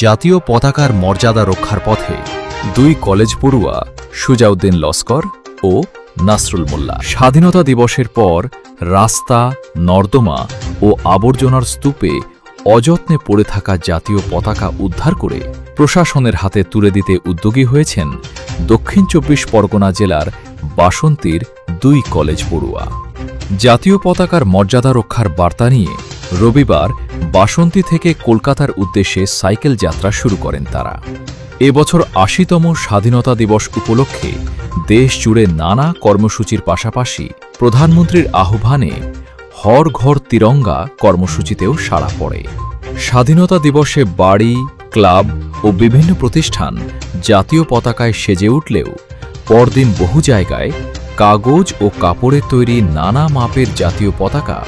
জাতীয় পতাকার মর্যাদা রক্ষার পথে দুই কলেজ পড়ুয়া সুজাউদ্দিন লস্কর ও নাসরুল মোল্লা। স্বাধীনতা দিবসের পর রাস্তা, নর্দমা ও আবর্জনার স্তূপে অযত্নে পড়ে থাকা জাতীয় পতাকা উদ্ধার করে প্রশাসনের হাতে তুলে দিতে উদ্যোগী হয়েছেন দক্ষিণ ২৪ পরগনা জেলার বাসন্তীর দুই কলেজ পড়ুয়া। জাতীয় পতাকার মর্যাদা রক্ষার বার্তা নিয়ে রবিবার বাসন্তী থেকে কলকাতার উদ্দেশ্যে সাইকেল যাত্রা শুরু করেন তারা। এবছর ৮০তম স্বাধীনতা দিবস উপলক্ষে দেশ জুড়ে নানা কর্মসূচির পাশাপাশি প্রধানমন্ত্রীর আহ্বানে হর ঘর তিরঙ্গা কর্মসূচিতেও সাড়া পড়ে। স্বাধীনতা দিবসে বাড়ি, ক্লাব ও বিভিন্ন প্রতিষ্ঠান জাতীয় পতাকায় সেজে উঠলেও পরদিন বহু জায়গায় কাগজ ও কাপড়ের তৈরি নানা মাপের জাতীয় পতাকা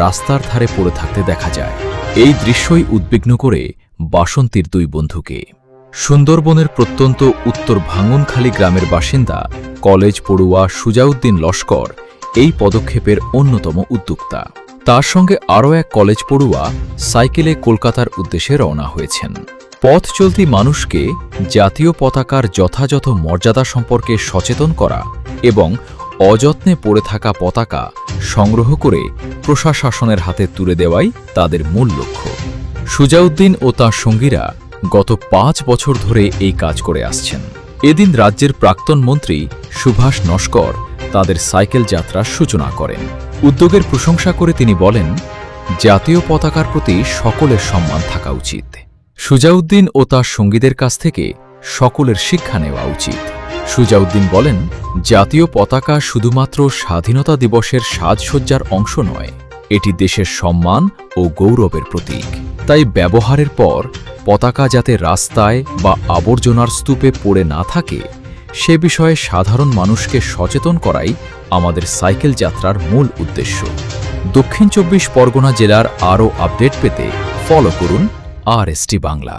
রাস্তার ধারে পড়ে থাকতে দেখা যায়। এই দৃশ্যই উদ্বিগ্ন করে বাসন্তীর দুই বন্ধুকে। সুন্দরবনের প্রত্যন্ত উত্তর ভাঙনখালী গ্রামের বাসিন্দা কলেজ পড়ুয়া সুজাউদ্দিন লস্কর এই পদক্ষেপের অন্যতম উদ্যোক্তা। তার সঙ্গে আরও এক কলেজ পড়ুয়া সাইকেলে কলকাতার উদ্দেশ্যে রওনা হয়েছেন। পথ চলতি মানুষকে জাতীয় পতাকার যথাযথ মর্যাদা সম্পর্কে সচেতন করা এবং অযত্নে পড়ে থাকা পতাকা সংগ্রহ করে প্রশাসনের হাতে তুলে দেওয়াই তাদের মূল লক্ষ্য। সুজাউদ্দিন ও তাঁর সঙ্গীরা গত ৫ বছর ধরে এই কাজ করে আসছেন। এদিন রাজ্যের প্রাক্তন মন্ত্রী সুভাষ নস্কর তাদের সাইকেল যাত্রার সূচনা করেন। উদ্যোগের প্রশংসা করে তিনি বলেন, জাতীয় পতাকার প্রতি সকলের সম্মান থাকা উচিত। সুজাউদ্দিন ও তার সঙ্গীদের কাছ থেকে সকলের শিক্ষা নেওয়া উচিত। সুজাউদ্দিন বলেন, জাতীয় পতাকা শুধুমাত্র স্বাধীনতা দিবসের সাজসজ্জার অংশ নয়, এটি দেশের সম্মান ও গৌরবের প্রতীক। তাই ব্যবহারের পর পতাকা যাতে রাস্তায় বা আবর্জনার স্তূপে পড়ে না থাকে সে বিষয়ে সাধারণ মানুষকে সচেতন করাই আমাদের সাইকেল যাত্রার মূল উদ্দেশ্য। দক্ষিণ ২৪ পরগনা জেলার আরও আপডেট পেতে ফলো করুন RST বাংলা।